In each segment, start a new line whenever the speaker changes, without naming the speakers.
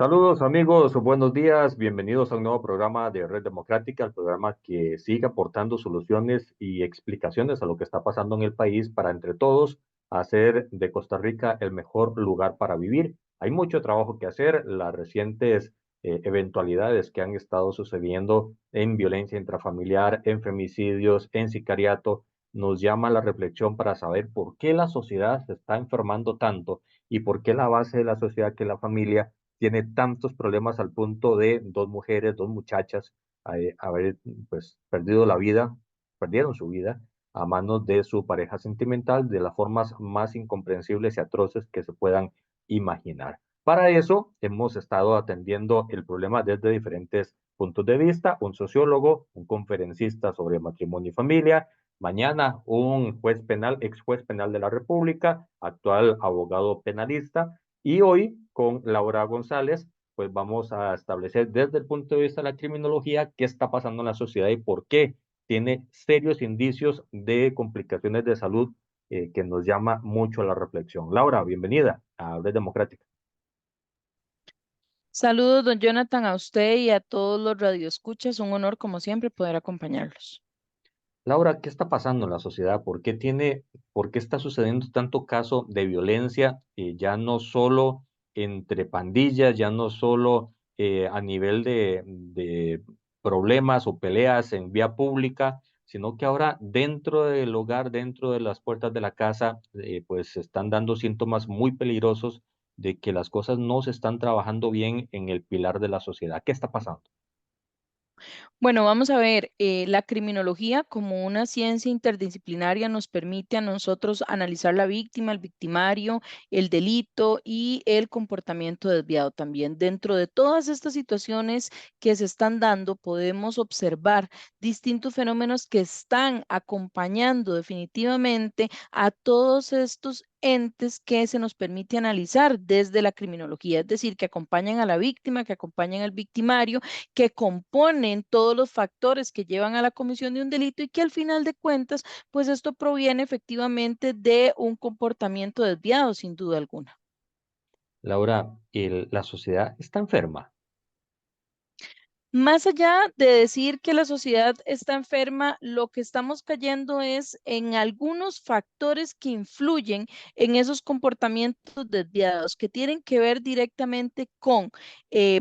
Saludos amigos, buenos días, bienvenidos a un nuevo programa de Red Democrática, el programa que sigue aportando soluciones y explicaciones a lo que está pasando en el país para entre todos hacer de Costa Rica el mejor lugar para vivir. Hay mucho trabajo que hacer, las recientes eventualidades que han estado sucediendo en violencia intrafamiliar, en femicidios, en sicariato, nos llama a la reflexión para saber por qué la sociedad se está enfermando tanto y por qué la base de la sociedad, que es la familia, tiene tantos problemas al punto de dos mujeres, dos muchachas, haber pues perdido la vida, perdieron su vida a manos de su pareja sentimental de las formas más incomprensibles y atroces que se puedan imaginar. Para eso hemos estado atendiendo el problema desde diferentes puntos de vista, un sociólogo, un conferencista sobre matrimonio y familia, mañana un juez penal, ex juez penal de la República, actual abogado penalista, y hoy, con Laura González, pues vamos a establecer desde el punto de vista de la criminología qué está pasando en la sociedad y por qué tiene serios indicios de complicaciones de salud que nos llama mucho a la reflexión. Laura, bienvenida a Red Democrática.
Saludos, don Jonathan, a usted y a todos los radioescuchas. Un honor, como siempre, poder acompañarlos.
Laura, ¿qué está pasando en la sociedad? Por qué está sucediendo tanto caso de violencia, ya no solo entre pandillas, ya no solo a nivel de problemas o peleas en vía pública, sino que ahora dentro del hogar, dentro de las puertas de la casa, pues se están dando síntomas muy peligrosos de que las cosas no se están trabajando bien en el pilar de la sociedad? ¿Qué está pasando?
Bueno, vamos a ver, la criminología como una ciencia interdisciplinaria nos permite a nosotros analizar la víctima, el victimario, el delito y el comportamiento desviado también. Dentro de todas estas situaciones que se están dando, podemos observar distintos fenómenos que están acompañando definitivamente a todos estos entes que se nos permite analizar desde la criminología, es decir, que acompañan a la víctima, que acompañan al victimario, que componen todos los factores que llevan a la comisión de un delito y que al final de cuentas, pues esto proviene efectivamente de un comportamiento desviado, sin duda alguna.
Laura, la sociedad está enferma.
Más allá de decir que la sociedad está enferma, lo que estamos cayendo es en algunos factores que influyen en esos comportamientos desviados, que tienen que ver directamente con,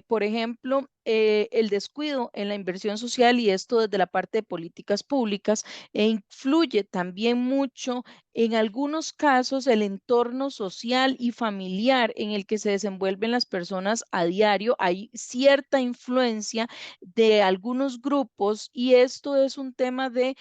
por ejemplo, el descuido en la inversión social y esto desde la parte de políticas públicas, e influye también mucho en algunos casos el entorno social y familiar en el que se desenvuelven las personas a diario. Hay cierta influencia de algunos grupos y esto es un tema de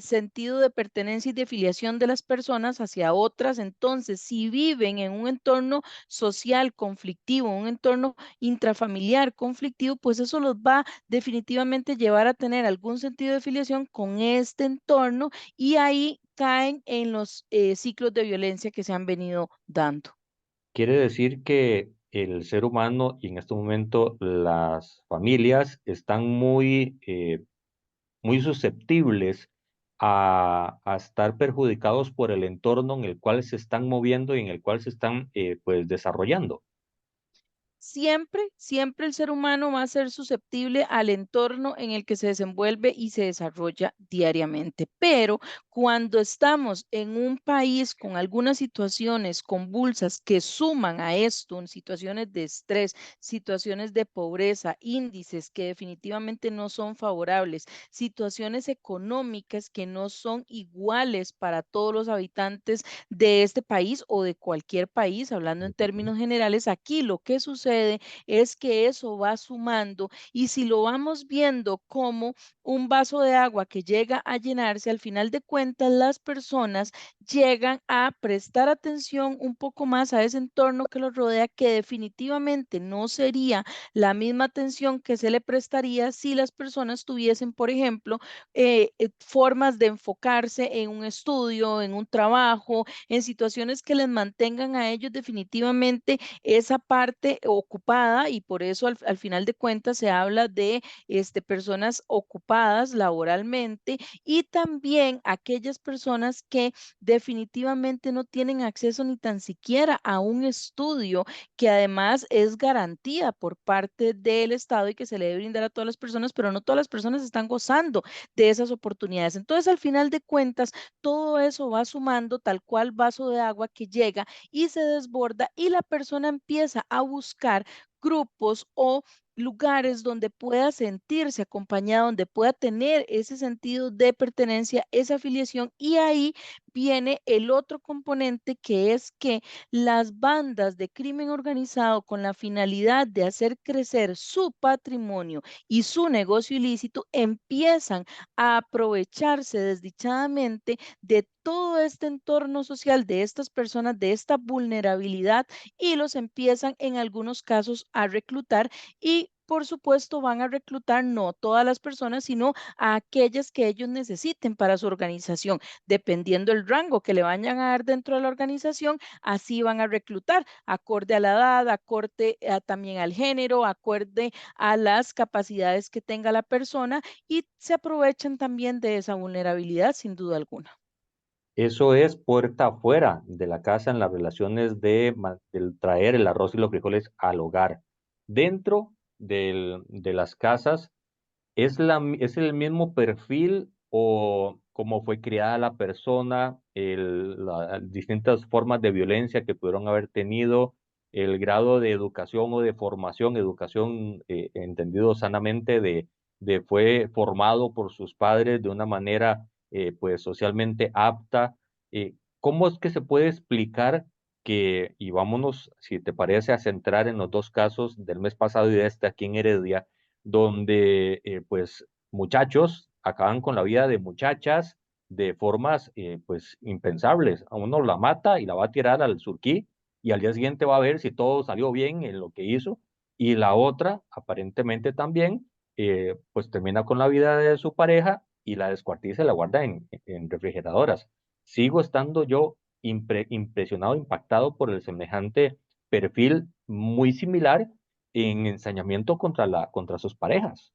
sentido de pertenencia y de filiación de las personas hacia otras. Entonces, si viven en un entorno social conflictivo, un entorno intrafamiliar conflictivo, pues eso los va definitivamente llevar a tener algún sentido de filiación con este entorno y ahí caen en los ciclos de violencia que se han venido dando.
Quiere decir que el ser humano y en este momento las familias están muy susceptibles a estar perjudicados por el entorno en el cual se están moviendo y en el cual se están pues desarrollando.
Siempre, siempre el ser humano va a ser susceptible al entorno en el que se desenvuelve y se desarrolla diariamente. Pero cuando estamos en un país con algunas situaciones convulsas que suman a esto, en situaciones de estrés, situaciones de pobreza, índices que definitivamente no son favorables, situaciones económicas que no son iguales para todos los habitantes de este país o de cualquier país, hablando en
Ujú.
términos generales, aquí lo que sucede es que eso va sumando y si lo vamos viendo como un vaso de agua que llega a llenarse, al final de cuentas las personas llegan a prestar atención un poco más a ese entorno que los rodea, que definitivamente no sería la misma atención que se le prestaría si las personas tuviesen, por ejemplo, formas de enfocarse en un estudio, en un trabajo, en situaciones que les mantengan a ellos definitivamente esa parte ocupada y por eso al final de cuentas se habla de personas ocupadas ocupadas laboralmente y también aquellas personas que definitivamente no tienen acceso ni tan siquiera a un estudio que además es garantía por parte del Estado y que se le debe brindar a todas las personas, pero no todas las personas están gozando de esas oportunidades. Entonces, al final de cuentas, todo eso va sumando tal cual vaso de agua que llega y se desborda y la persona empieza a buscar grupos o lugares donde pueda sentirse acompañada, donde pueda tener ese sentido de pertenencia, esa afiliación, y ahí viene el otro componente que es que las bandas de crimen organizado con la finalidad de hacer crecer su patrimonio y su negocio ilícito empiezan a aprovecharse desdichadamente de todo este entorno social de estas personas, de esta vulnerabilidad y los empiezan en algunos casos a reclutar y por supuesto van a reclutar no todas las personas, sino a aquellas que ellos necesiten para su organización. Dependiendo el rango que le vayan a dar dentro de la organización, así van a reclutar, acorde a la edad, acorde también al género, acorde a las capacidades que tenga la persona y se aprovechan también de esa vulnerabilidad sin duda alguna.
Eso es puerta afuera de la casa en las relaciones del traer el arroz y los frijoles al hogar. Dentro de las casas, ¿es el mismo perfil o cómo fue criada la persona, las distintas formas de violencia que pudieron haber tenido, el grado de educación o de formación, educación entendido sanamente, de fue formado por sus padres de una manera pues socialmente apta? ¿Cómo es que se puede explicar que, y vámonos, si te parece, a centrar en los dos casos del mes pasado y de este aquí en Heredia, donde pues muchachos acaban con la vida de muchachas de formas pues impensables? A uno la mata y la va a tirar al surquí y al día siguiente va a ver si todo salió bien en lo que hizo, y la otra aparentemente también pues termina con la vida de su pareja y la descuartiza y la guarda en refrigeradoras. Sigo estando yo impresionado, impactado por el semejante perfil muy similar en ensañamiento contra sus parejas.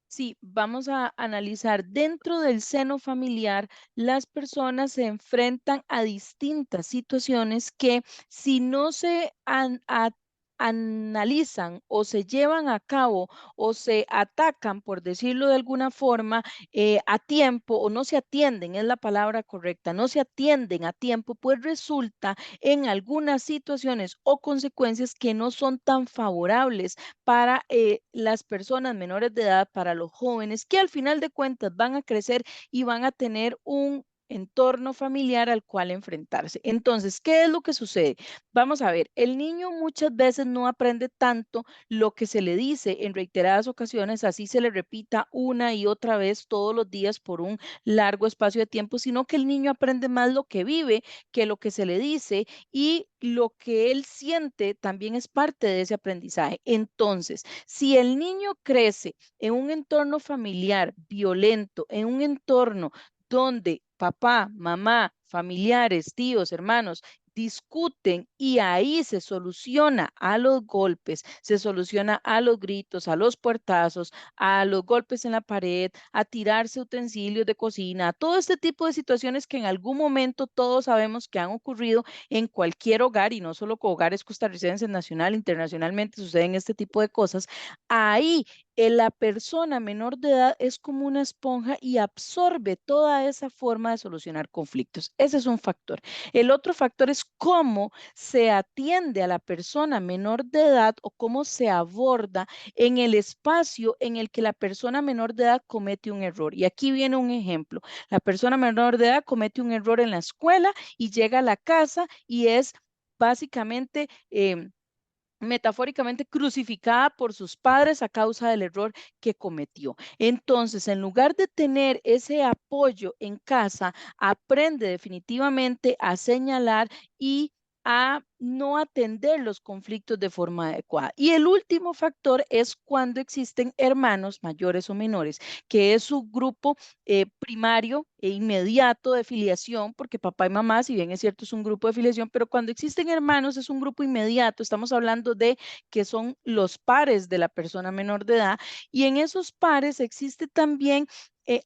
Sí, vamos a analizar dentro del seno familiar, las personas se enfrentan a distintas situaciones que si no se analizan o se llevan a cabo o se atacan, por decirlo de alguna forma, a tiempo o no se atienden, es la palabra correcta, no se atienden a tiempo, pues resulta en algunas situaciones o consecuencias que no son tan favorables para las personas menores de edad, para los jóvenes, que al final de cuentas van a crecer y van a tener un entorno familiar al cual enfrentarse. Entonces, ¿qué es lo que sucede? Vamos a ver, el niño muchas veces no aprende tanto lo que se le dice en reiteradas ocasiones, así se le repita una y otra vez todos los días por un largo espacio de tiempo, sino que el niño aprende más lo que vive que lo que se le dice y lo que él siente también es parte de ese aprendizaje. Entonces, si el niño crece en un entorno familiar violento, en un entorno donde papá, mamá, familiares, tíos, hermanos discuten y ahí se soluciona a los golpes, se soluciona a los gritos, a los puertazos, a los golpes en la pared, a tirarse utensilios de cocina, a todo este tipo de situaciones que en algún momento todos sabemos que han ocurrido en cualquier hogar y no solo con hogares costarricenses, nacional, internacionalmente suceden este tipo de cosas. Ahí la persona menor de edad es como una esponja y absorbe toda esa forma de solucionar conflictos. Ese es un factor. El otro factor es cómo se atiende a la persona menor de edad o cómo se aborda en el espacio en el que la persona menor de edad comete un error. Y aquí viene un ejemplo. La persona menor de edad comete un error en la escuela y llega a la casa y es básicamente metafóricamente crucificada por sus padres a causa del error que cometió. Entonces, en lugar de tener ese apoyo en casa, aprende definitivamente a señalar y a no atender los conflictos de forma adecuada. Y el último factor es cuando existen hermanos mayores o menores, que es su grupo primario e inmediato de filiación, porque papá y mamá, si bien es cierto, es un grupo de filiación, pero cuando existen hermanos es un grupo inmediato, estamos hablando de que son los pares de la persona menor de edad, y en esos pares existe también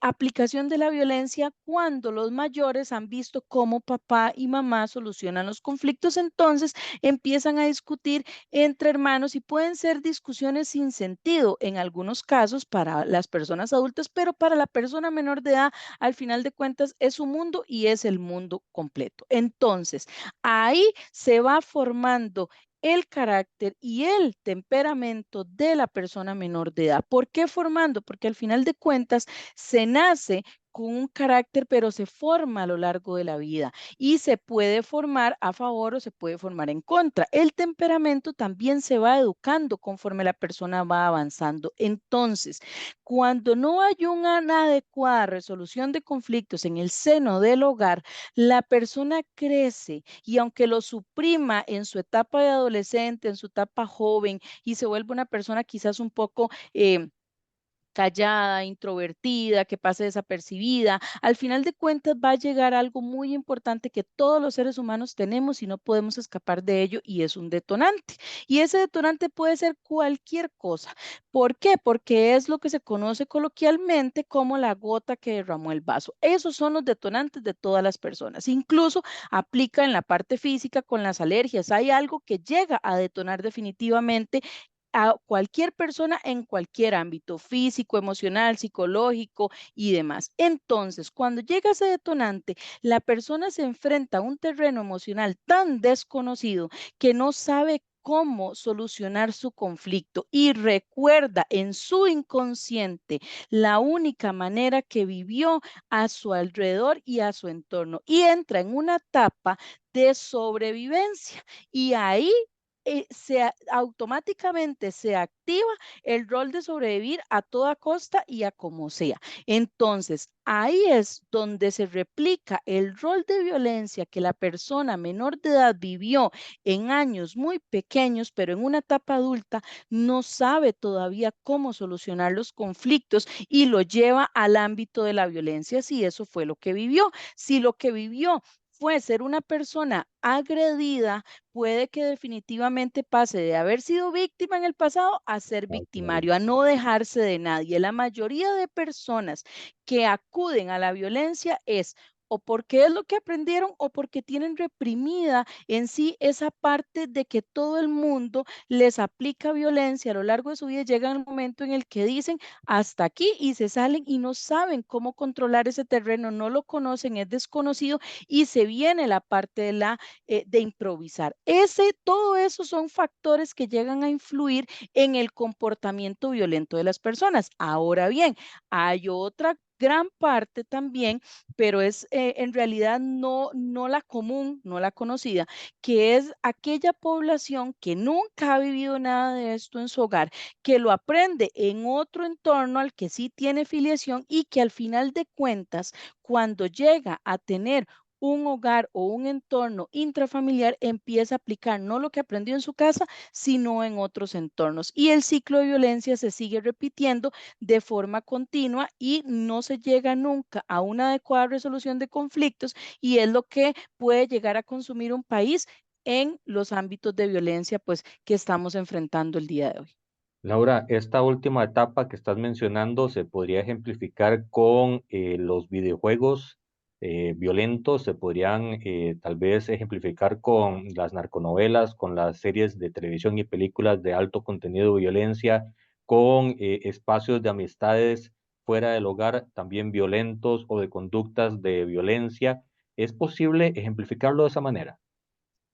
aplicación de la violencia cuando los mayores han visto cómo papá y mamá solucionan los conflictos, entonces empiezan a discutir entre hermanos y pueden ser discusiones sin sentido en algunos casos para las personas adultas, pero para la persona menor de edad, al final de cuentas, es su mundo y es el mundo completo. Entonces, ahí se va formando el carácter y el temperamento de la persona menor de edad. ¿Por qué formando? Porque al final de cuentas se nace con un carácter, pero se forma a lo largo de la vida y se puede formar a favor o se puede formar en contra. El temperamento también se va educando conforme la persona va avanzando. Entonces, cuando no hay una adecuada resolución de conflictos en el seno del hogar, la persona crece y aunque lo suprima en su etapa de adolescente, en su etapa joven y se vuelve una persona quizás un poco callada, introvertida, que pase desapercibida. Al final de cuentas va a llegar algo muy importante que todos los seres humanos tenemos y no podemos escapar de ello y es un detonante. Y ese detonante puede ser cualquier cosa. ¿Por qué? Porque es lo que se conoce coloquialmente como la gota que derramó el vaso. Esos son los detonantes de todas las personas. Incluso aplica en la parte física con las alergias. Hay algo que llega a detonar definitivamente a cualquier persona en cualquier ámbito, físico, emocional, psicológico y demás. Entonces, cuando llega ese detonante, la persona se enfrenta a un terreno emocional tan desconocido que no sabe cómo solucionar su conflicto y recuerda en su inconsciente la única manera que vivió a su alrededor y a su entorno y entra en una etapa de sobrevivencia y ahí automáticamente se activa el rol de sobrevivir a toda costa y a como sea. Entonces, ahí es donde se replica el rol de violencia que la persona menor de edad vivió en años muy pequeños, pero en una etapa adulta no sabe todavía cómo solucionar los conflictos y lo lleva al ámbito de la violencia si eso fue lo que vivió. Si lo que vivió fue ser una persona agredida, puede que definitivamente pase de haber sido víctima en el pasado a ser
Ok.
victimario, a no dejarse de nadie. La mayoría de personas que acuden a la violencia es o porque es lo que aprendieron o porque tienen reprimida en sí esa parte de que todo el mundo les aplica violencia a lo largo de su vida. Llega el momento en el que dicen hasta aquí y se salen y no saben cómo controlar ese terreno, no lo conocen, es desconocido y se viene la parte de improvisar. Todo eso son factores que llegan a influir en el comportamiento violento de las personas. Ahora bien, hay otra gran parte también, pero es en realidad no la común, no la conocida, que es aquella población que nunca ha vivido nada de esto en su hogar, que lo aprende en otro entorno al que sí tiene filiación y que al final de cuentas, cuando llega a tener un hogar o un entorno intrafamiliar empieza a aplicar no lo que aprendió en su casa, sino en otros entornos. Y el ciclo de violencia se sigue repitiendo de forma continua y no se llega nunca a una adecuada resolución de conflictos y es lo que puede llegar a consumir un país en los ámbitos de violencia pues que estamos enfrentando el día de hoy.
Laura, esta última etapa que estás mencionando se podría ejemplificar con los videojuegos violentos, se podrían tal vez ejemplificar con las narconovelas, con las series de televisión y películas de alto contenido de violencia, con espacios de amistades fuera del hogar también violentos o de conductas de violencia. ¿Es posible ejemplificarlo de esa manera?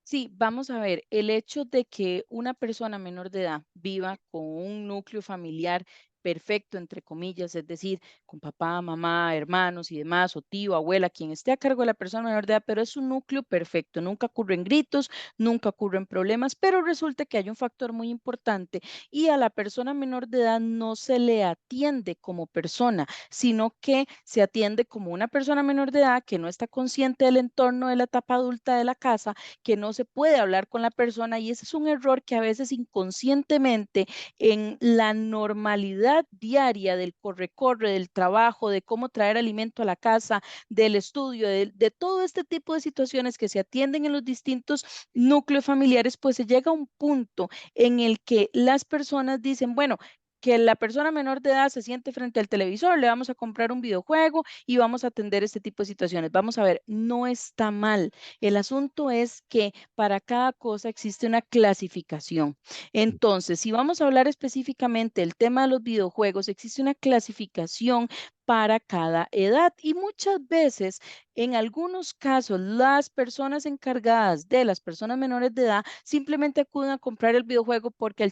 Sí, vamos a ver, el hecho de que una persona menor de edad viva con un núcleo familiar perfecto, entre comillas, es decir, con papá, mamá, hermanos y demás, o tío, abuela, quien esté a cargo de la persona menor de edad, pero es un núcleo perfecto, nunca ocurren gritos, nunca ocurren problemas, pero resulta que hay un factor muy importante y a la persona menor de edad no se le atiende como persona, sino que se atiende como una persona menor de edad que no está consciente del entorno de la etapa adulta de la casa, que no se puede hablar con la persona y ese es un error que a veces inconscientemente en la normalidad diaria del corre-corre, del trabajo, de cómo traer alimento a la casa, del estudio, de todo este tipo de situaciones que se atienden en los distintos núcleos familiares, pues se llega a un punto en el que las personas dicen, bueno, que la persona menor de edad se siente frente al televisor, le vamos a comprar un videojuego y vamos a atender este tipo de situaciones. Vamos a ver, no está mal. El asunto es que para cada cosa existe una clasificación. Entonces, si vamos a hablar específicamente del tema de los videojuegos, existe una clasificación para cada edad y muchas veces, en algunos casos, las personas encargadas de las personas menores de edad simplemente acuden a comprar el videojuego porque el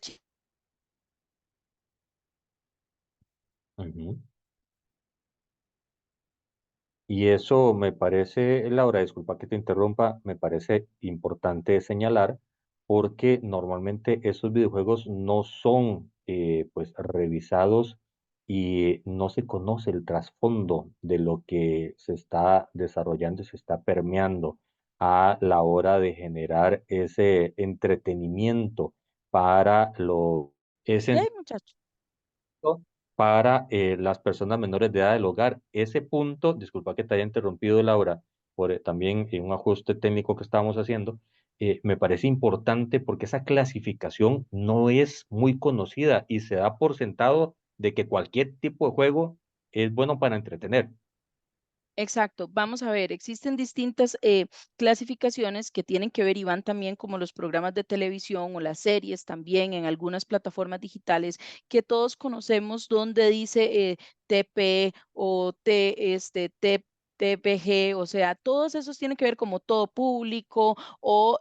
Ujú. Y eso me parece, Laura, disculpa que te interrumpa, me parece importante señalar porque normalmente esos videojuegos no son pues revisados y no se conoce el trasfondo de lo que se está desarrollando y se está permeando a la hora de generar ese entretenimiento para
y
ese
hay muchachos.
para las personas menores de edad del hogar. Ese punto, disculpa que te haya interrumpido, Laura, por también un ajuste técnico que estábamos haciendo, me parece importante porque esa clasificación no es muy conocida y se da por sentado de que cualquier tipo de juego es bueno para entretener.
Exacto, vamos a ver, existen distintas clasificaciones que tienen que ver y van también como los programas de televisión o las series también en algunas plataformas digitales que todos conocemos donde dice TP o TPG, o sea, todos esos tienen que ver como todo público o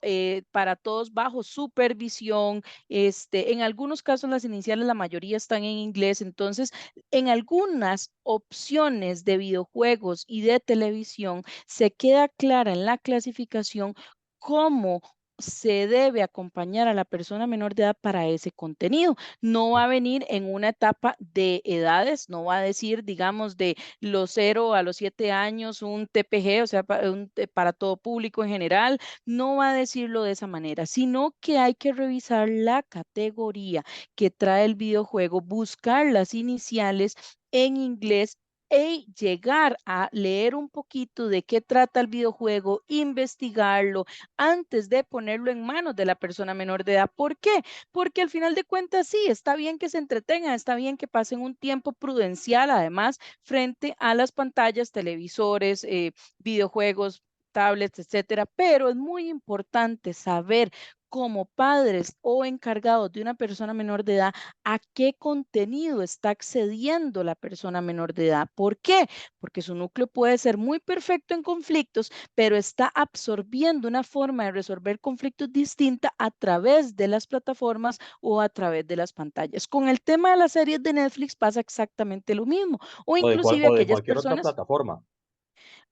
para todos bajo supervisión. En algunos casos las iniciales, la mayoría están en inglés, entonces en algunas opciones de videojuegos y de televisión se queda clara en la clasificación cómo se debe acompañar a la persona menor de edad para ese contenido. No va a venir en una etapa de edades, no va a decir, digamos, de los 0 a los 7 años un TPG, o sea, para todo público en general, no va a decirlo de esa manera, sino que hay que revisar la categoría que trae el videojuego, buscar las iniciales en inglés e llegar a leer un poquito de qué trata el videojuego, investigarlo antes de ponerlo en manos de la persona menor de edad. ¿Por qué? Porque al final de cuentas sí, está bien que se entretengan, está bien que pasen un tiempo prudencial, además, frente a las pantallas, televisores, videojuegos, tablets, etcétera, pero es muy importante saber como padres o encargados de una persona menor de edad a qué contenido está accediendo la persona menor de edad. ¿Por qué? Porque su núcleo puede ser muy perfecto en conflictos, pero está absorbiendo una forma de resolver conflictos distinta a través de las plataformas o a través de las pantallas. Con el tema de las series de Netflix pasa exactamente lo mismo, o inclusive
O de
aquellas
cualquier otra
personas
plataforma.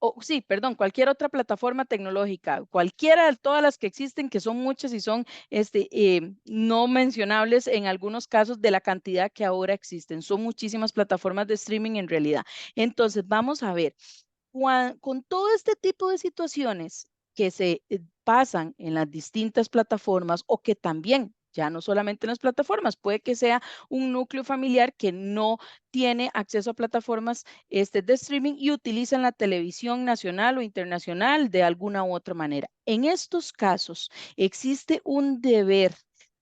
o sí, perdón, cualquier otra plataforma tecnológica, cualquiera de todas las que existen, que son muchas y son no mencionables en algunos casos de la cantidad que ahora existen. Son muchísimas plataformas de streaming en realidad. Entonces, vamos a ver, con todo este tipo de situaciones que se pasan en las distintas plataformas o que también, ya no solamente en las plataformas, puede que sea un núcleo familiar que no tiene acceso a plataformas de streaming y utilizan la televisión nacional o internacional de alguna u otra manera. En estos casos, existe un deber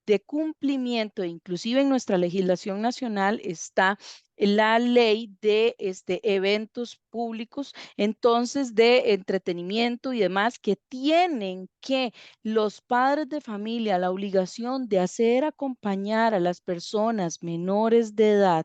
de cumplimiento, inclusive en nuestra legislación nacional está la ley de eventos públicos, entonces de entretenimiento y demás, que tienen que los padres de familia la obligación de hacer acompañar a las personas menores de edad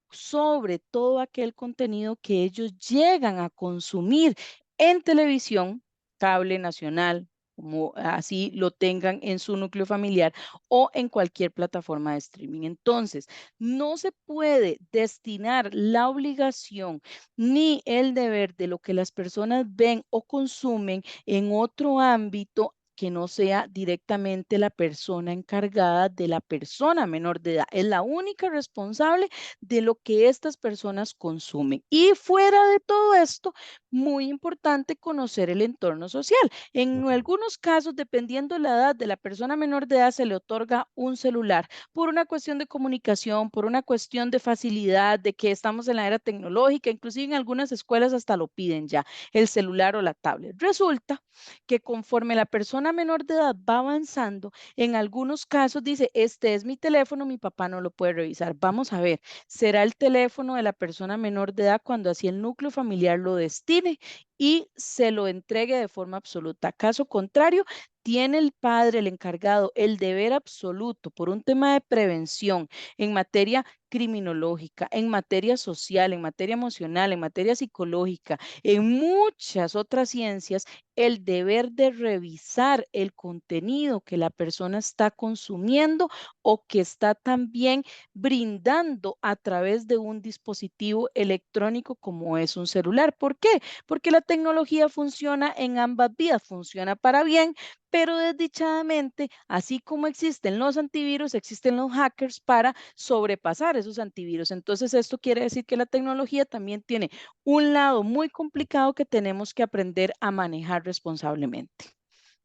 sobre todo aquel contenido que ellos llegan a consumir en televisión, cable nacional, como así lo tengan en su núcleo familiar o en cualquier plataforma de streaming. Entonces, no se puede destinar la obligación ni el deber de lo que las personas ven o consumen en otro ámbito que no sea directamente la persona encargada de la persona menor de edad. Es la única responsable de lo que estas personas consumen. Y fuera de todo esto, muy importante conocer el entorno social. En
Ujú.
algunos casos, dependiendo de la edad de la persona menor de edad, se le otorga un celular por una cuestión de comunicación, por una cuestión de facilidad, de que estamos en la era tecnológica, inclusive en algunas escuelas hasta lo piden ya, el celular o la tablet. Resulta que conforme la persona menor de edad va avanzando, en algunos casos dice, este es mi teléfono, mi papá no lo puede revisar. Vamos a ver, será el teléfono de la persona menor de edad cuando así el núcleo familiar lo destine y se lo entregue de forma absoluta. Caso contrario, tiene el padre, el encargado, el deber absoluto por un tema de prevención en materia criminológica, en materia social, en materia emocional, en materia psicológica, en muchas otras ciencias, el deber de revisar el contenido que la persona está consumiendo o que está también brindando a través de un dispositivo electrónico como es un celular. ¿Por qué? Porque la tecnología funciona en ambas vías, funciona para bien, pero desdichadamente, así como existen los antivirus, existen los hackers para sobrepasar esos antivirus. Entonces, esto quiere decir que la tecnología también tiene un lado muy complicado que tenemos que aprender a manejar responsablemente.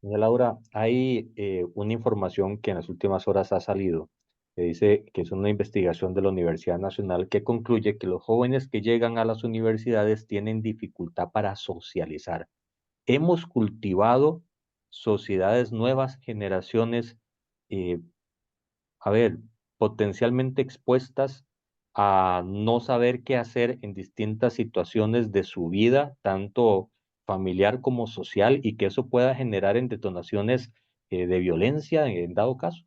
Doña Laura, hay una información que en las últimas horas ha salido, que dice que es una investigación de la Universidad Nacional que concluye que los jóvenes que llegan a las universidades tienen dificultad para socializar. Hemos cultivado sociedades nuevas, generaciones, eh, a ver, potencialmente expuestas a no saber qué hacer en distintas situaciones de su vida, tanto familiar como social, y que eso pueda generar en detonaciones de violencia en dado caso.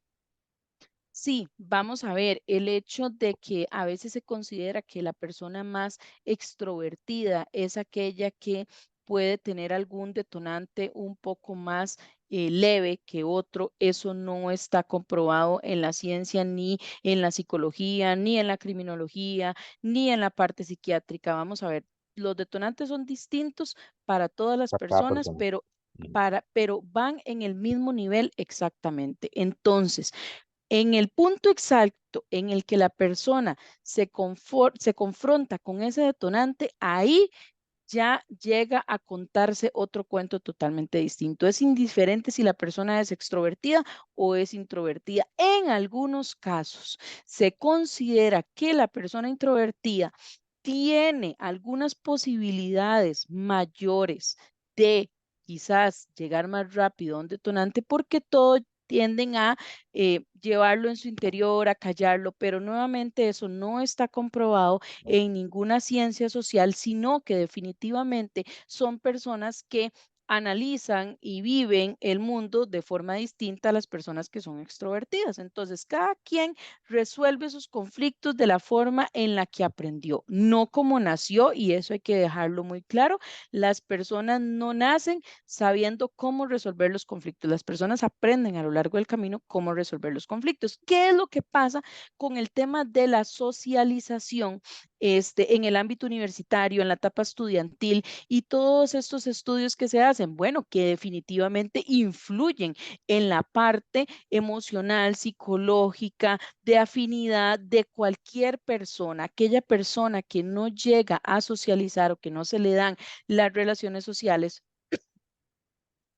Sí, vamos a ver, el hecho de que a veces se considera que la persona más extrovertida es aquella que puede tener algún detonante un poco más leve que otro, eso no está comprobado en la ciencia, ni en la psicología, ni en la criminología, ni en la parte psiquiátrica. Vamos a ver, los detonantes son distintos para todas las
Para cada
personas,
persona. Mm.
pero van en el mismo nivel exactamente. Entonces, en el punto exacto en el que la persona se confronta con ese detonante, ahí ya llega a contarse otro cuento totalmente distinto. Es indiferente si la persona es extrovertida o es introvertida. En algunos casos se considera que la persona introvertida tiene algunas posibilidades mayores de quizás llegar más rápido a un detonante porque todo tienden a llevarlo en su interior, a callarlo, pero nuevamente eso no está comprobado en ninguna ciencia social, sino que definitivamente son personas que analizan y viven el mundo de forma distinta a las personas que son extrovertidas. Entonces, cada quien resuelve sus conflictos de la forma en la que aprendió, no como nació, y eso hay que dejarlo muy claro. Las personas no nacen sabiendo cómo resolver los conflictos. Las personas aprenden a lo largo del camino cómo resolver los conflictos. ¿Qué es lo que pasa con el tema de la socialización en el ámbito universitario, en la etapa estudiantil y todos estos estudios que se hacen? Bueno, que definitivamente influyen en la parte emocional, psicológica, de afinidad de cualquier persona. Aquella persona que no llega a socializar o que no se le dan las relaciones sociales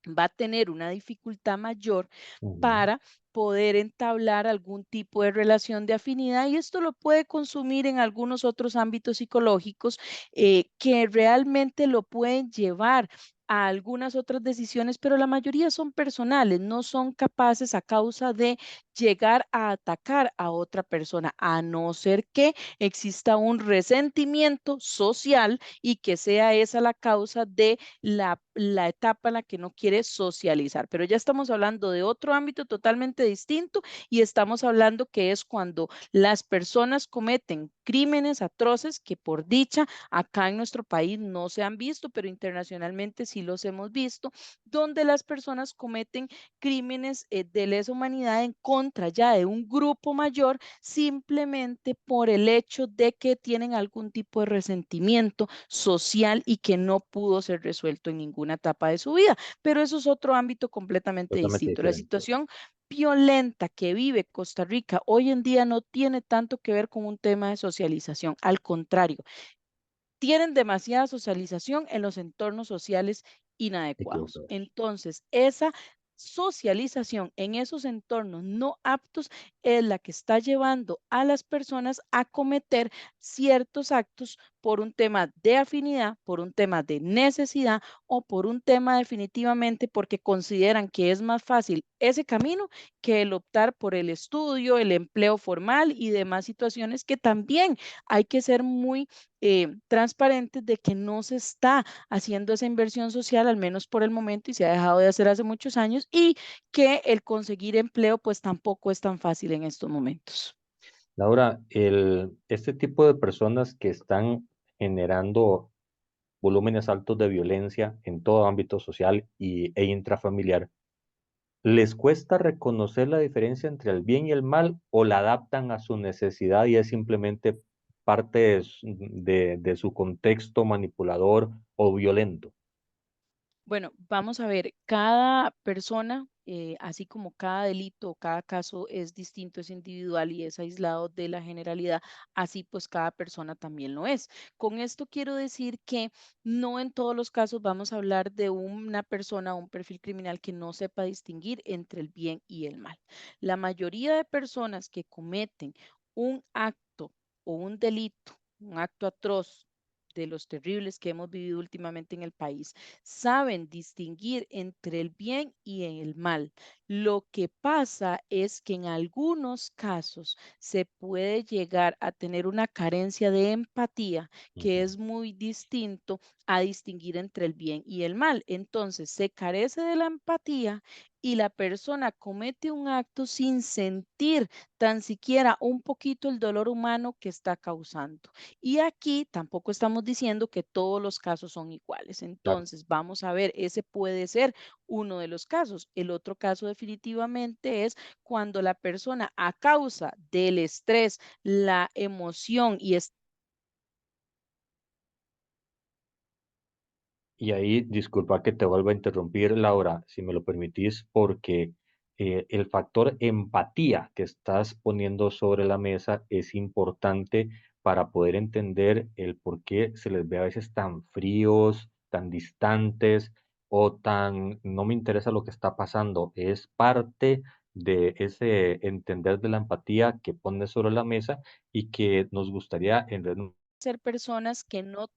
va a tener una dificultad mayor
Ujú.
para poder entablar algún tipo de relación de afinidad y esto lo puede consumir en algunos otros ámbitos psicológicos que realmente lo pueden llevar a algunas otras decisiones, pero la mayoría son personales, no son capaces a causa de llegar a atacar a otra persona, a no ser que exista un resentimiento social y que sea esa la causa de la etapa en la que no quiere socializar. Pero ya estamos hablando de otro ámbito totalmente distinto y estamos hablando que es cuando las personas cometen crímenes atroces que por dicha acá en nuestro país no se han visto, pero internacionalmente sí los hemos visto, donde las personas cometen crímenes de lesa humanidad en contra ya de un grupo mayor simplemente por el hecho de que tienen algún tipo de resentimiento social y que no pudo ser resuelto en ninguna etapa de su vida. Pero eso es otro ámbito completamente
Totalmente
distinto. La
diferente.
situación violenta que vive Costa Rica hoy en día no tiene tanto que ver con un tema de socialización. Al contrario, tienen demasiada socialización en los entornos sociales inadecuados.
Equivocados.
Entonces, esa socialización en esos entornos no aptos es la que está llevando a las personas a cometer ciertos actos por un tema de afinidad, por un tema de necesidad o por un tema definitivamente porque consideran que es más fácil ese camino que el optar por el estudio, el empleo formal y demás situaciones que también hay que ser muy transparentes de que no se está haciendo esa inversión social, al menos por el momento, y se ha dejado de hacer hace muchos años, y que el conseguir empleo pues tampoco es tan fácil en estos momentos.
Laura, este tipo de personas que están generando volúmenes altos de violencia en todo ámbito social e intrafamiliar, ¿les cuesta reconocer la diferencia entre el bien y el mal o la adaptan a su necesidad y es simplemente parte de su contexto manipulador o violento?
Bueno, vamos a ver, cada persona, así como cada delito o cada caso es distinto, es individual y es aislado de la generalidad, así pues cada persona también lo es. Con esto quiero decir que no en todos los casos vamos a hablar de una persona o un perfil criminal que no sepa distinguir entre el bien y el mal. La mayoría de personas que cometen un acto o un delito, un acto atroz, de los terribles que hemos vivido últimamente en el país, saben distinguir entre el bien y el mal. Lo que pasa es que en algunos casos se puede llegar a tener una carencia de empatía que
Ujú.
es muy distinto a distinguir entre el bien y el mal. Entonces, se carece de la empatía y la persona comete un acto sin sentir tan siquiera un poquito el dolor humano que está causando. Y aquí tampoco estamos diciendo que todos los casos son iguales.
Claro.
Entonces, vamos a ver, ese puede ser uno de los casos. El otro caso definitivamente es cuando la persona a causa del estrés, la emoción y
Y ahí, disculpa que te vuelva a interrumpir, Laura, si me lo permitís, porque el factor empatía que estás poniendo sobre la mesa es importante para poder entender el por qué se les ve a veces tan fríos, tan distantes o tan no me interesa lo que está pasando. Es parte de ese entender de la empatía que pones sobre la mesa y que nos gustaría en
ser personas que no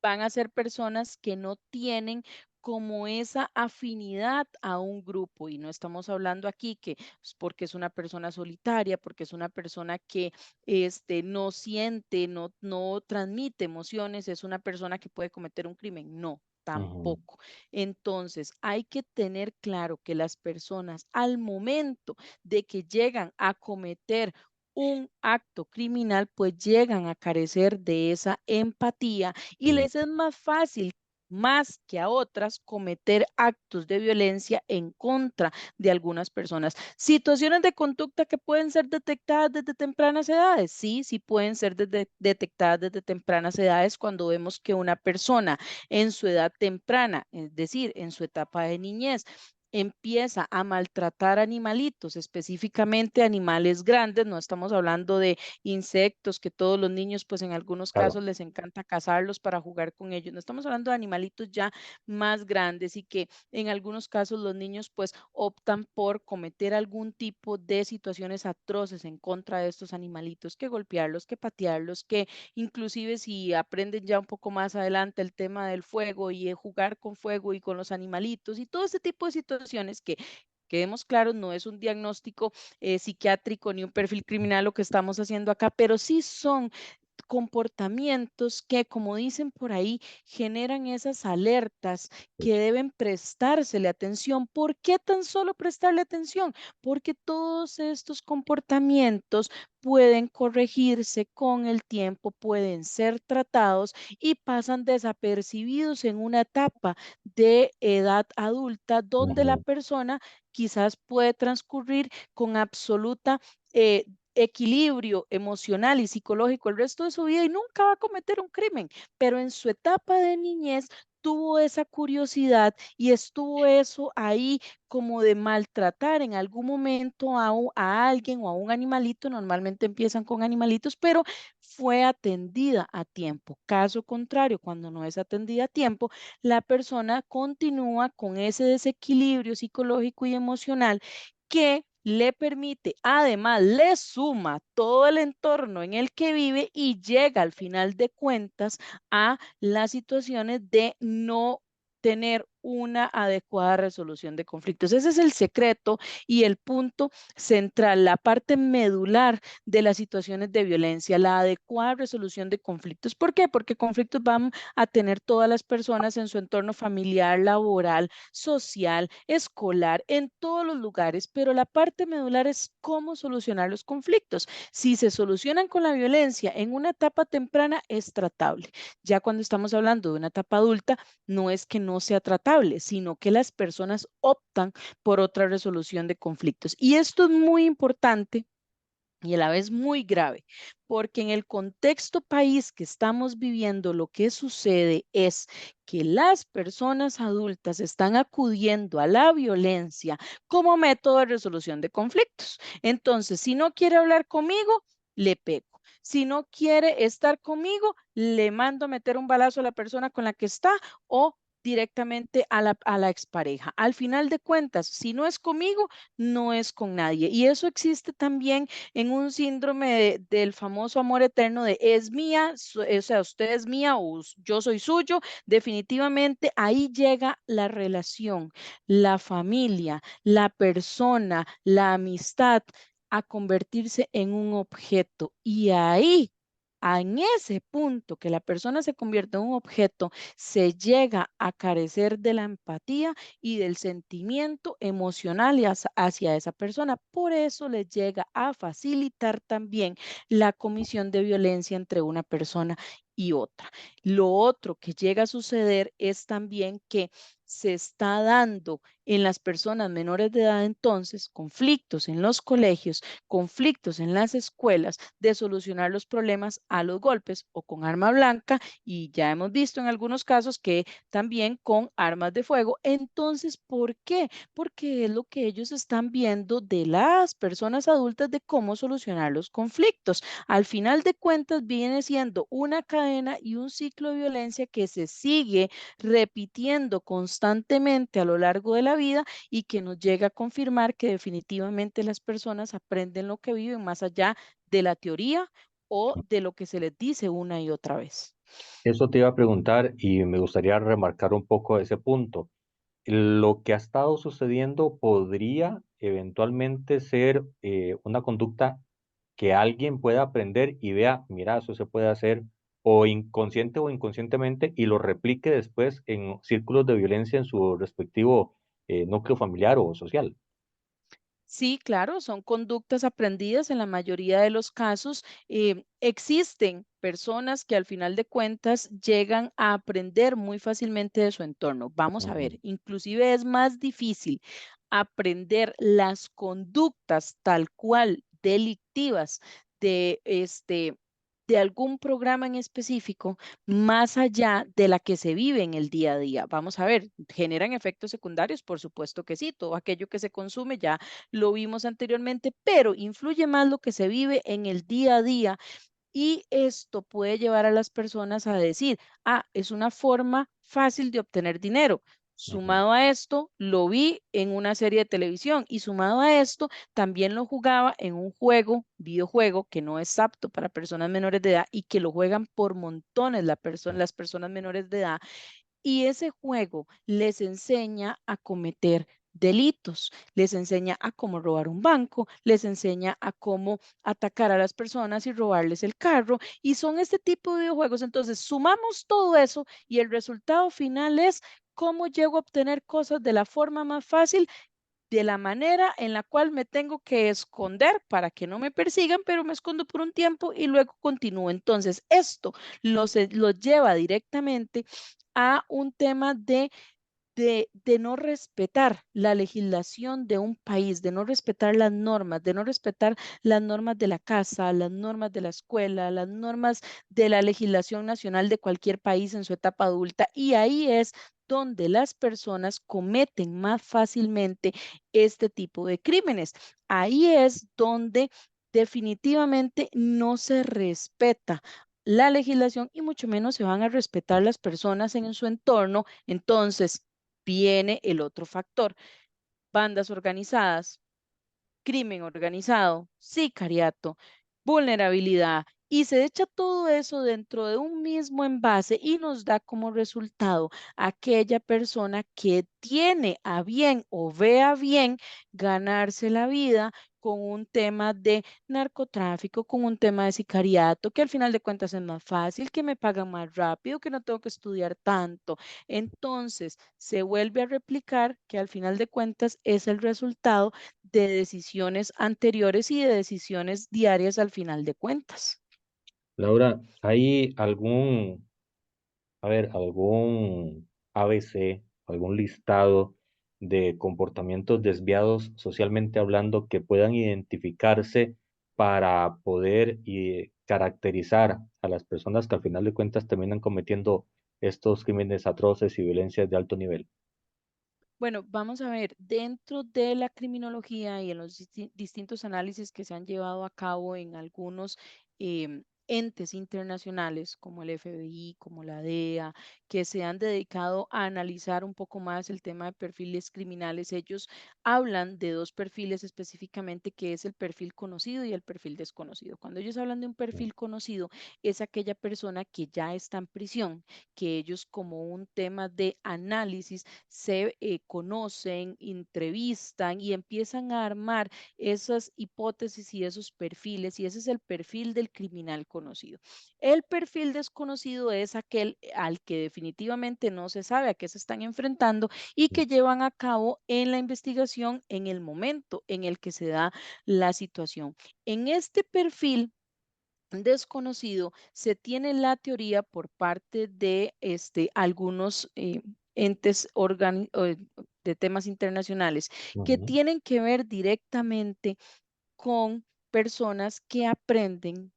van a ser personas que no tienen como esa afinidad a un grupo y no estamos hablando aquí que es porque es una persona solitaria, porque es una persona que no siente, no transmite emociones, es una persona que puede cometer un crimen, no,
Ujú.
tampoco. Entonces, hay que tener claro que las personas al momento de que llegan a cometer un acto criminal, pues llegan a carecer de esa empatía y
Mm.
les es más fácil, más que a otras, cometer actos de violencia en contra de algunas personas. Situaciones de conducta que pueden ser detectadas desde tempranas edades. Sí, sí pueden ser detectadas desde tempranas edades cuando vemos que una persona en su edad temprana, es decir, en su etapa de niñez, empieza a maltratar animalitos, específicamente animales grandes, no estamos hablando de insectos que todos los niños, pues en algunos
Claro.
casos les encanta cazarlos para jugar con ellos, no estamos hablando de animalitos ya más grandes y que en algunos casos los niños pues optan por cometer algún tipo de situaciones atroces en contra de estos animalitos, que golpearlos, que patearlos, que inclusive si aprenden ya un poco más adelante el tema del fuego y jugar con fuego y con los animalitos y todo ese tipo de situaciones que quedemos claros, no es un diagnóstico psiquiátrico ni un perfil criminal lo que estamos haciendo acá, pero sí son comportamientos que, como dicen por ahí, generan esas alertas que deben prestársele atención. ¿Por qué tan solo prestarle atención? Porque todos estos comportamientos pueden corregirse con el tiempo, pueden ser tratados y pasan desapercibidos en una etapa de edad adulta donde la
Ujú.
persona quizás puede transcurrir con absoluta eh, equilibrio emocional y psicológico el resto de su vida y nunca va a cometer un crimen, pero en su etapa de niñez tuvo esa curiosidad y estuvo eso ahí como de maltratar en algún momento a alguien o a un animalito, normalmente empiezan con animalitos, pero fue atendida a tiempo. Caso contrario, cuando no es atendida a tiempo, la persona continúa con ese desequilibrio psicológico y emocional que le permite, además, le suma todo el entorno en el que vive y llega al final de cuentas a las situaciones de no tener una adecuada resolución de conflictos. Ese es el secreto y el punto central, la parte medular de las situaciones de violencia, la adecuada resolución de conflictos. ¿Por qué? Porque conflictos van a tener todas las personas en su entorno familiar, laboral, social, escolar, en todos los lugares, pero la parte medular es cómo solucionar los conflictos. Si se solucionan con la violencia en una etapa temprana, es tratable. Ya cuando estamos hablando de una etapa adulta, no es que no sea tratable, sino que las personas optan por otra resolución de conflictos. Y esto es muy importante y a la vez muy grave, porque en el contexto país que estamos viviendo, lo que sucede es que las personas adultas están acudiendo a la violencia como método de resolución de conflictos. Entonces, si no quiere hablar conmigo, le pego. Si no quiere estar conmigo, le mando a meter un balazo a la persona con la que está o directamente a la expareja. Al final de cuentas, si no es conmigo, no es con nadie. Y eso existe también en un síndrome del famoso amor eterno de es mía, o sea, usted es mía o yo soy suyo, definitivamente ahí llega la relación, la familia, la persona, la amistad a convertirse en un objeto. Y ahí, en ese punto que la persona se convierte en un objeto, se llega a carecer de la empatía y del sentimiento emocional y hacia esa persona. Por eso le llega a facilitar también la comisión de violencia entre una persona y otra. Lo otro que llega a suceder es también que se está dando en las personas menores de edad entonces conflictos en los colegios, conflictos en las escuelas, de solucionar los problemas a los golpes o con arma blanca y ya hemos visto en algunos casos que también con armas de fuego. Entonces, ¿por qué? Porque es lo que ellos están viendo de las personas adultas de cómo solucionar los conflictos. Al final de cuentas, viene siendo una cadena y un ciclo de violencia que se sigue repitiendo constantemente a lo largo de la vida y que nos llega a confirmar que definitivamente las personas aprenden lo que viven más allá de la teoría o de lo que se les dice una y otra vez.
Eso te iba a preguntar y me gustaría remarcar un poco ese punto. Lo que ha estado sucediendo podría eventualmente ser una conducta que alguien pueda aprender y vea, mira, eso se puede hacer o inconsciente o inconscientemente y lo replique después en círculos de violencia en su respectivo núcleo familiar o social.
Sí, claro, son conductas aprendidas en la mayoría de los casos. Existen personas que al final de cuentas llegan a aprender muy fácilmente de su entorno. Vamos a
Ujú,
ver, inclusive es más difícil aprender las conductas tal cual delictivas de algún programa en específico más allá de la que se vive en el día a día. Vamos a ver, ¿generan efectos secundarios? Por supuesto que sí, todo aquello que se consume ya lo vimos anteriormente, pero influye más lo que se vive en el día a día y esto puede llevar a las personas a decir, ah, es una forma fácil de obtener dinero.
ujú.
Sumado a esto, lo vi en una serie de televisión y sumado a esto, también lo jugaba en un juego, videojuego, que no es apto para personas menores de edad y que lo juegan por montones las personas menores de edad y ese juego les enseña a cometer delitos, les enseña a cómo robar un banco, les enseña a cómo atacar a las personas y robarles el carro, y son este tipo de videojuegos. Entonces, sumamos todo eso y el resultado final es cómo llego a obtener cosas de la forma más fácil, de la manera en la cual me tengo que esconder para que no me persigan, pero me escondo por un tiempo y luego continúo. Entonces, esto los lleva directamente a un tema de no respetar la legislación de un país, de no respetar las normas, de no respetar las normas de la casa, las normas de la escuela, las normas de la legislación nacional de cualquier país en su etapa adulta. Y ahí es donde las personas cometen más fácilmente este tipo de crímenes. Ahí es donde definitivamente no se respeta la legislación y mucho menos se van a respetar las personas en su entorno. Entonces, viene el otro factor: bandas organizadas, crimen organizado, sicariato, vulnerabilidad, y se echa todo eso dentro de un mismo envase y nos da como resultado aquella persona que tiene a bien o vea bien ganarse la vida con un tema de narcotráfico, con un tema de sicariato, que al final de cuentas es más fácil, que me pagan más rápido, que no tengo que estudiar tanto. Entonces, se vuelve a replicar que al final de cuentas es el resultado de decisiones anteriores y de decisiones diarias al final de cuentas.
Laura, ¿hay algún ABC, algún listado de comportamientos desviados socialmente hablando que puedan identificarse para poder caracterizar a las personas que al final de cuentas terminan cometiendo estos crímenes atroces y violencias de alto nivel?
Bueno, vamos a ver, dentro de la criminología y en los distintos análisis que se han llevado a cabo en algunos entes internacionales como el FBI, como la DEA, que se han dedicado a analizar un poco más el tema de perfiles criminales, ellos hablan de dos perfiles específicamente, que es el perfil conocido y el perfil desconocido. Cuando ellos hablan de un perfil conocido, es aquella persona que ya está en prisión, que ellos como un tema de análisis se conocen, entrevistan y empiezan a armar esas hipótesis y esos perfiles, y ese es el perfil del criminal conocido. El perfil desconocido es aquel al que definitivamente no se sabe a qué se están enfrentando y que llevan a cabo en la investigación en el momento en el que se da la situación. En este perfil desconocido, se tiene la teoría por parte de algunos entes de temas internacionales que
Ujú.
tienen que ver directamente con personas que aprenden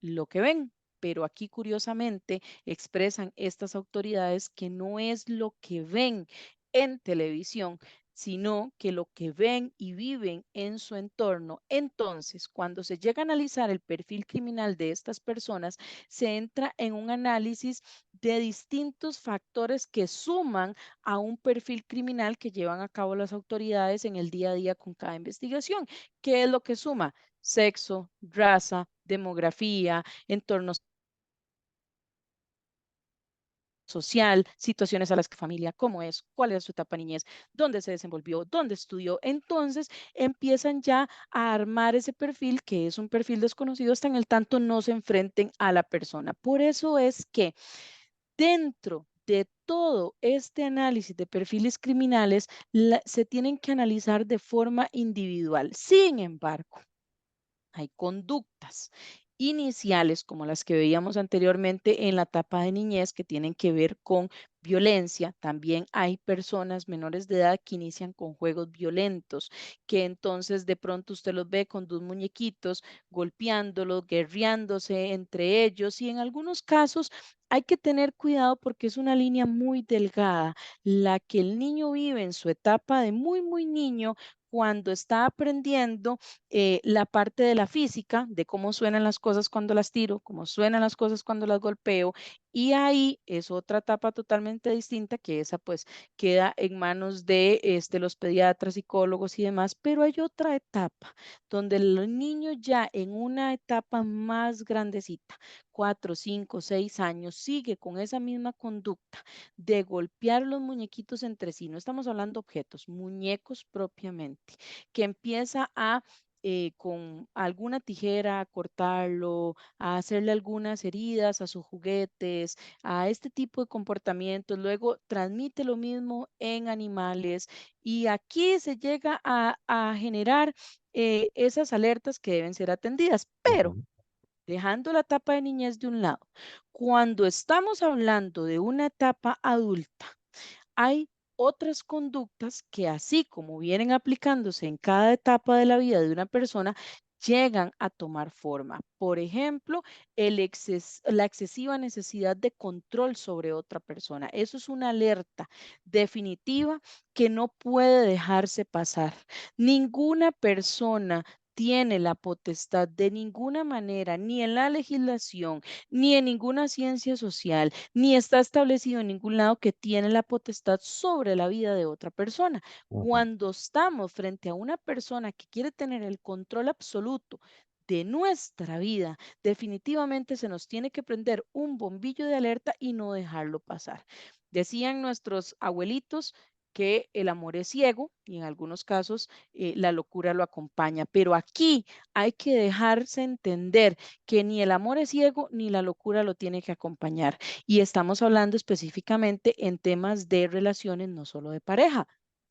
lo que ven. Pero aquí curiosamente expresan estas autoridades que no es lo que ven en televisión, sino que lo que ven y viven en su entorno. Entonces, cuando se llega a analizar el perfil criminal de estas personas, se entra en un análisis de distintos factores que suman a un perfil criminal que llevan a cabo las autoridades en el día a día con cada investigación. ¿Qué es lo que suma? Sexo, raza, demografía, entornos social, situaciones a las que familia, cómo es, cuál es su etapa niñez, dónde se desenvolvió, dónde estudió. Entonces empiezan ya a armar ese perfil, que es un perfil desconocido, hasta en el tanto no se enfrenten a la persona. Por eso es que dentro de todo este análisis de perfiles criminales, se tienen que analizar de forma individual. Sin embargo, hay conductas iniciales como las que veíamos anteriormente en la etapa de niñez que tienen que ver con violencia. También hay personas menores de edad que inician con juegos violentos, que entonces de pronto usted los ve con dos muñequitos golpeándolos, guerreándose entre ellos, y en algunos casos hay que tener cuidado porque es una línea muy delgada la que el niño vive en su etapa de muy, muy niño, cuando está aprendiendo la parte de la física, de cómo suenan las cosas cuando las tiro, cómo suenan las cosas cuando las golpeo, Y ahí es otra etapa totalmente distinta, que esa pues queda en manos de los pediatras, psicólogos y demás, pero hay otra etapa donde el niño ya en una etapa más grandecita, 4, 5, 6 años, sigue con esa misma conducta de golpear los muñequitos entre sí. No estamos hablando objetos, muñecos propiamente, que empieza a con alguna tijera a cortarlo, a hacerle algunas heridas a sus juguetes, a este tipo de comportamientos. Luego transmite lo mismo en animales y aquí se llega a generar esas alertas que deben ser atendidas. Pero
Ujú,
dejando la etapa de niñez de un lado, cuando estamos hablando de una etapa adulta, hay otras conductas que así como vienen aplicándose en cada etapa de la vida de una persona, llegan a tomar forma. Por ejemplo, la excesiva necesidad de control sobre otra persona. Eso es una alerta definitiva que no puede dejarse pasar. Ninguna persona tiene la potestad de ninguna manera, ni en la legislación, ni en ninguna ciencia social, ni está establecido en ningún lado que tiene la potestad sobre la vida de otra persona.
ujú,
Cuando estamos frente a una persona que quiere tener el control absoluto de nuestra vida, definitivamente se nos tiene que prender un bombillo de alerta y no dejarlo pasar. Decían nuestros abuelitos que el amor es ciego y en algunos casos la locura lo acompaña, pero aquí hay que dejarse entender que ni el amor es ciego ni la locura lo tiene que acompañar. Y estamos hablando específicamente en temas de relaciones, no solo de pareja,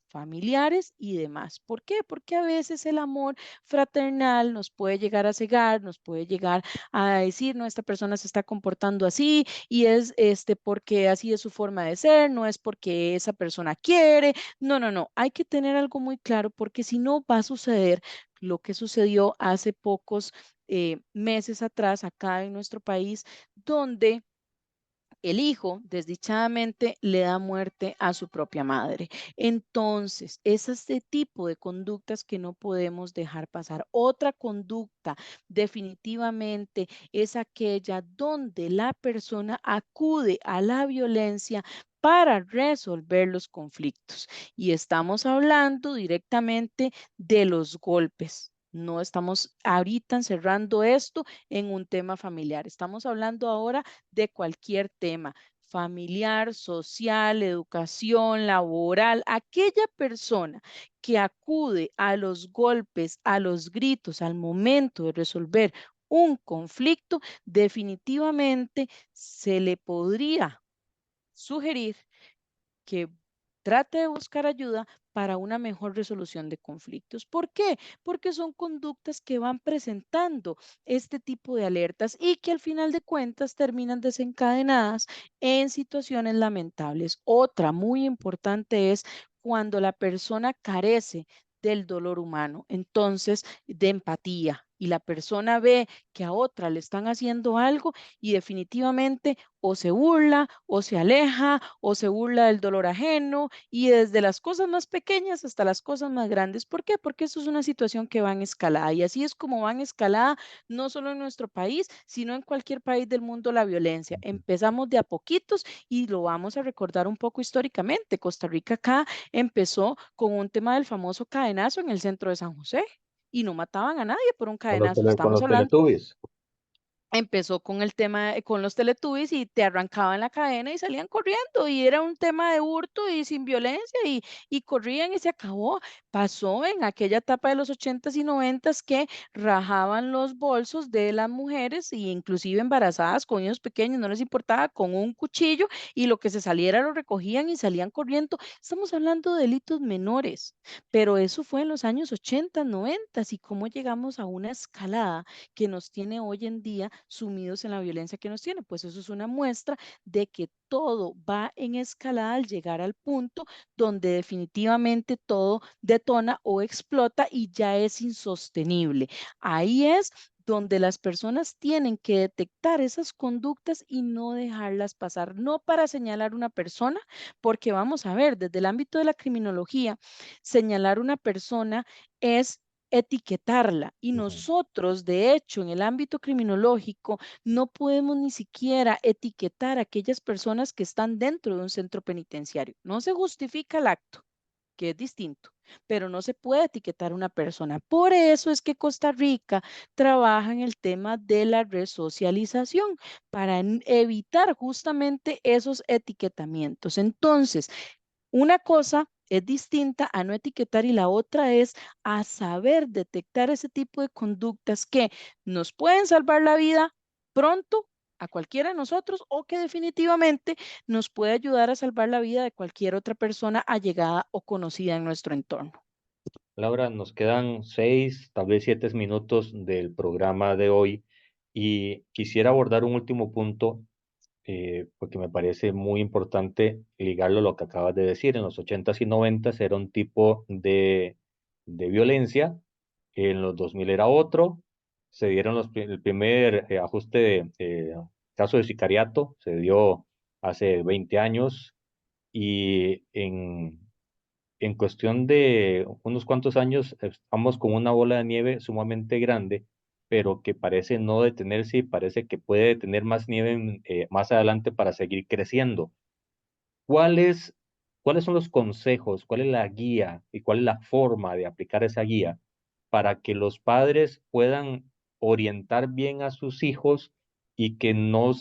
familiares y demás. ¿Por qué? Porque a veces el amor fraternal nos puede llegar a cegar, nos puede llegar a decir, no, esta persona se está comportando así y es porque así es su forma de ser, no es porque esa persona quiere. No, no, no, hay que tener algo muy claro porque si no va a suceder lo que sucedió hace pocos meses atrás acá en nuestro país, donde el hijo desdichadamente le da muerte a su propia madre. Entonces, es este tipo de conductas que no podemos dejar pasar. Otra conducta definitivamente es aquella donde la persona acude a la violencia para resolver los conflictos. Y estamos hablando directamente de los golpes. No estamos ahorita encerrando esto en un tema familiar. Estamos hablando ahora de cualquier tema familiar, social, educación, laboral, aquella persona que acude a los golpes, a los gritos al momento de resolver un conflicto, definitivamente se le podría sugerir que trate de buscar ayuda para una mejor resolución de conflictos. ¿Por qué? Porque son conductas que van presentando este tipo de alertas y que al final de cuentas terminan desencadenadas en situaciones lamentables. Otra muy importante es cuando la persona carece del dolor humano, entonces de empatía. Y la persona ve que a otra le están haciendo algo y definitivamente o se burla o se aleja o se burla del dolor ajeno y desde las cosas más pequeñas hasta las cosas más grandes. ¿Por qué? Porque eso es una situación que va en escalada y así es como va en escalada no solo en nuestro país, sino en cualquier país del mundo la violencia.
ujú.
Empezamos de a poquitos y lo vamos a recordar un poco históricamente. Costa Rica acá empezó con un tema del famoso cadenazo en el centro de San José y no mataban a nadie por un cadenazo.
Con
Estamos
los
hablando.
Teletubbies.
Empezó con el tema, con los Teletubbies y te arrancaban la cadena y salían corriendo y era un tema de hurto y sin violencia y corrían y se acabó. Pasó en aquella etapa de los ochentas y noventas que rajaban los bolsos de las mujeres y inclusive embarazadas con niños pequeños, no les importaba, con un cuchillo y lo que se saliera lo recogían y salían corriendo. Estamos hablando de delitos menores, pero eso fue en los años 80, 90 y cómo llegamos a una escalada que nos tiene hoy en día sumidos en la violencia que nos tiene. Pues eso es una muestra de que todo va en escalada al llegar al punto donde definitivamente todo detona o explota y ya es insostenible. Ahí es donde las personas tienen que detectar esas conductas y no dejarlas pasar, no para señalar una persona, porque vamos a ver, desde el ámbito de la criminología, señalar una persona es etiquetarla. Y
Ujú.
nosotros, de hecho, en el ámbito criminológico, no podemos ni siquiera etiquetar a aquellas personas que están dentro de un centro penitenciario. No se justifica el acto, que es distinto, pero no se puede etiquetar a una persona. Por eso es que Costa Rica trabaja en el tema de la resocialización para evitar justamente esos etiquetamientos. Entonces, una cosa es distinta a no etiquetar y la otra es a saber detectar ese tipo de conductas que nos pueden salvar la vida pronto a cualquiera de nosotros o que definitivamente nos puede ayudar a salvar la vida de cualquier otra persona allegada o conocida en nuestro entorno.
Laura, nos quedan 6, tal vez 7 minutos del programa de hoy y quisiera abordar un último punto porque me parece muy importante ligarlo a lo que acabas de decir. En los 80s y 90s era un tipo de violencia, en los 2000 era otro, se dieron el primer ajuste de caso de sicariato, se dio hace 20 años y en cuestión de unos cuantos años estamos con una bola de nieve sumamente grande, pero que parece no detenerse y parece que puede tener más nieve más adelante para seguir creciendo. ¿Cuáles, cuáles son los consejos, cuál es la guía y cuál es la forma de aplicar esa guía para que los padres puedan orientar bien a sus hijos y que no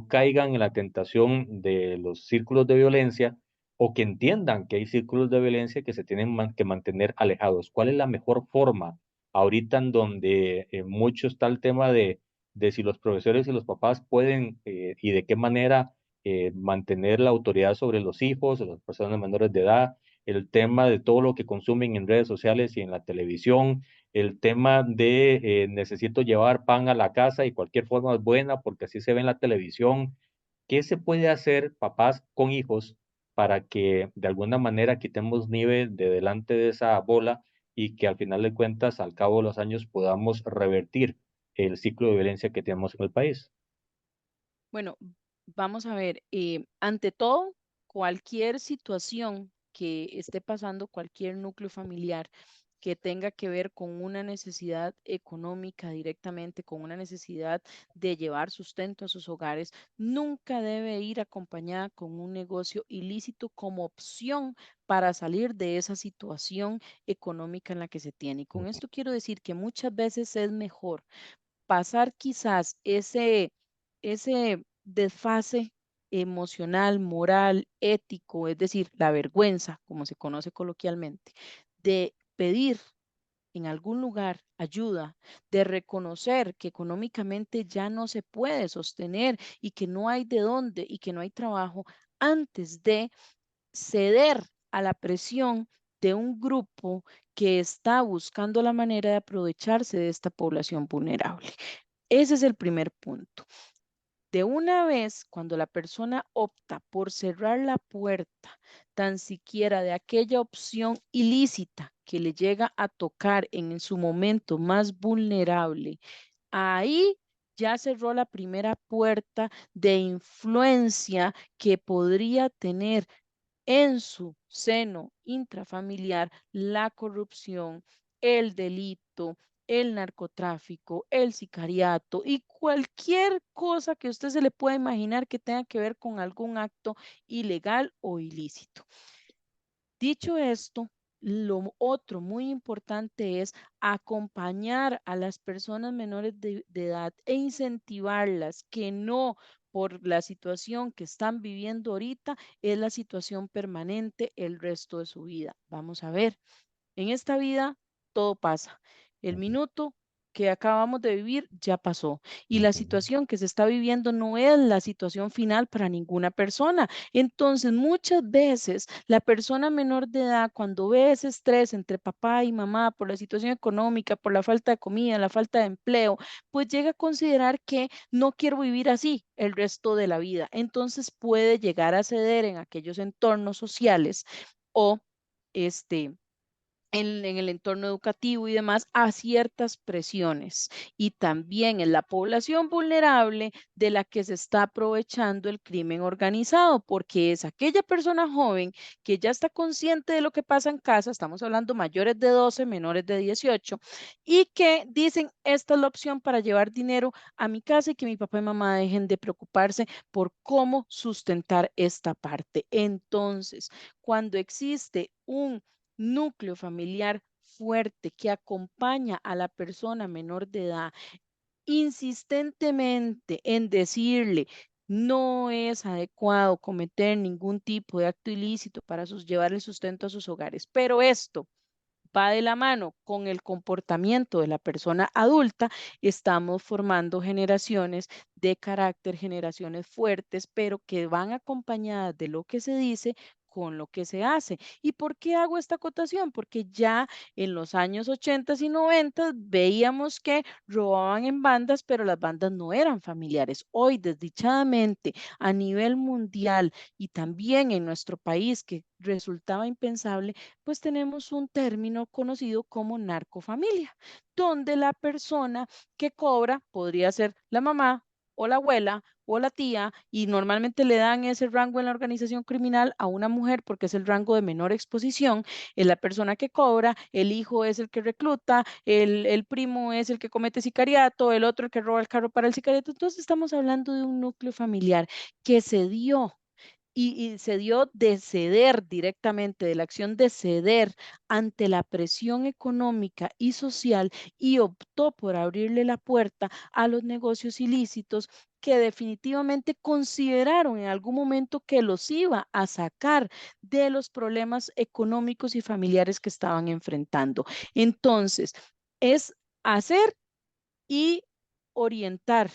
caigan en la tentación de los círculos de violencia o que entiendan que hay círculos de violencia que se tienen que mantener alejados? ¿Cuál es la mejor forma ahorita en donde mucho está el tema de si los profesores y los papás pueden y de qué manera mantener la autoridad sobre los hijos, de las personas menores de edad, el tema de todo lo que consumen en redes sociales y en la televisión, el tema de necesito llevar pan a la casa y cualquier forma es buena porque así se ve en la televisión. ¿Qué se puede hacer, papás con hijos, para que de alguna manera quitemos nieve de delante de esa bola y que al final de cuentas, al cabo de los años, podamos revertir el ciclo de violencia que tenemos en el país?
Bueno, vamos a ver, ante todo, cualquier situación que esté pasando, cualquier núcleo familiar que tenga que ver con una necesidad económica directamente, con una necesidad de llevar sustento a sus hogares, nunca debe ir acompañada con un negocio ilícito como opción para salir de esa situación económica en la que se tiene. Y con
Ujú,
esto quiero decir que muchas veces es mejor pasar quizás ese desfase emocional, moral, ético, es decir, la vergüenza, como se conoce coloquialmente, de pedir en algún lugar ayuda, de reconocer que económicamente ya no se puede sostener y que no hay de dónde y que no hay trabajo, antes de ceder a la presión de un grupo que está buscando la manera de aprovecharse de esta población vulnerable. Ese es el primer punto. De una vez, cuando la persona opta por cerrar la puerta, tan siquiera de aquella opción ilícita que le llega a tocar en su momento más vulnerable, ahí ya cerró la primera puerta de influencia que podría tener en su seno intrafamiliar la corrupción, el delito, el narcotráfico, el sicariato y cualquier cosa que usted se le pueda imaginar que tenga que ver con algún acto ilegal o ilícito. Dicho esto, lo otro muy importante es acompañar a las personas menores de edad e incentivarlas que no por la situación que están viviendo ahorita es la situación permanente el resto de su vida. Vamos a ver, en esta vida todo pasa. El
ujú,
minuto que acabamos de vivir ya pasó y la
ujú.
situación que se está viviendo no es la situación final para ninguna persona. Entonces, muchas veces la persona menor de edad, cuando ve ese estrés entre papá y mamá por la situación económica, por la falta de comida, la falta de empleo, pues llega a considerar que no quiero vivir así el resto de la vida. Entonces puede llegar a ceder en aquellos entornos sociales o este en el entorno educativo y demás a ciertas presiones. Y también en la población vulnerable de la que se está aprovechando el crimen organizado, porque es aquella persona joven que ya está consciente de lo que pasa en casa, estamos hablando mayores de 12, menores de 18, y que dicen, esta es la opción para llevar dinero a mi casa y que mi papá y mamá dejen de preocuparse por cómo sustentar esta parte. Entonces, cuando existe un núcleo familiar fuerte que acompaña a la persona menor de edad insistentemente en decirle, no es adecuado cometer ningún tipo de acto ilícito para llevar el sustento a sus hogares, pero esto va de la mano con el comportamiento de la persona adulta, estamos formando generaciones de carácter, generaciones fuertes, pero que van acompañadas de lo que se dice con lo que se hace. ¿Y por qué hago esta acotación? Porque ya en los años 80 y 90 veíamos que robaban en bandas, pero las bandas no eran familiares. Hoy, desdichadamente, a nivel mundial y también en nuestro país, que resultaba impensable, pues tenemos un término conocido como narcofamilia, donde la persona que cobra podría ser la mamá o la abuela o la tía, y normalmente le dan ese rango en la organización criminal a una mujer porque es el rango de menor exposición, es la persona que cobra, el hijo es el que recluta, el primo es el que comete sicariato, el otro el que roba el carro para el sicariato. Entonces estamos hablando de un núcleo familiar que se dio y se dio de ceder directamente, de la acción de ceder ante la presión económica y social y optó por abrirle la puerta a los negocios ilícitos que definitivamente consideraron en algún momento que los iba a sacar de los problemas económicos y familiares que estaban enfrentando. Entonces, es hacer y orientar,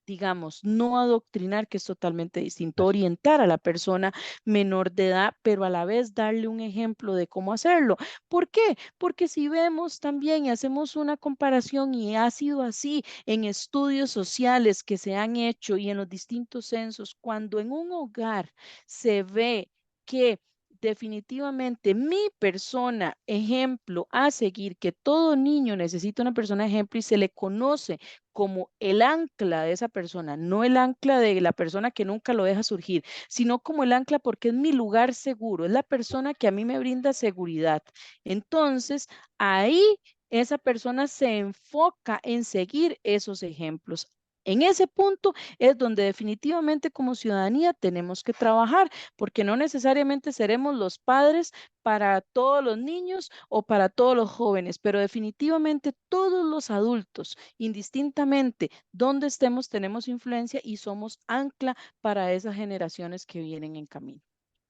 digamos, no adoctrinar, que es totalmente distinto,
Así.
orientar a la persona menor de edad, pero a la vez darle un ejemplo de cómo hacerlo. ¿Por qué? Porque si vemos también y hacemos una comparación, y ha sido así en estudios sociales que se han hecho y en los distintos censos, cuando en un hogar se ve que definitivamente mi persona ejemplo a seguir, que todo niño necesita una persona ejemplo y se le conoce como el ancla de esa persona, no el ancla de la persona que nunca lo deja surgir, sino como el ancla porque es mi lugar seguro, es la persona que a mí me brinda seguridad. Entonces, ahí esa persona se enfoca en seguir esos ejemplos. En ese punto es donde definitivamente como ciudadanía tenemos que trabajar, porque no necesariamente seremos los padres para todos los niños o para todos los jóvenes, pero definitivamente todos los adultos, indistintamente donde estemos, tenemos influencia y somos ancla para esas generaciones que vienen en camino.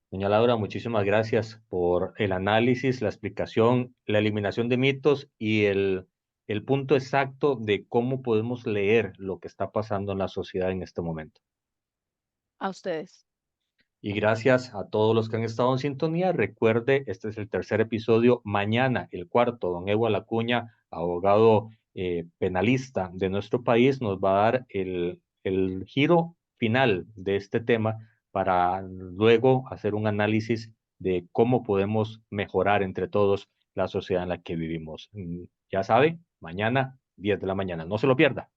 Doña Laura, muchísimas gracias por el análisis, la explicación, la eliminación de mitos y el punto exacto de cómo podemos leer lo que está pasando en la sociedad en este momento.
A ustedes.
Y gracias a todos los que han estado en sintonía. Recuerde, este es el tercer episodio. Mañana, el cuarto, don Evo Alacuña, abogado penalista de nuestro país, nos va a dar el giro final de este tema para luego hacer un análisis de cómo podemos mejorar entre todos la sociedad en la que vivimos. Ya sabe, mañana, 10 de la mañana. No se lo pierda.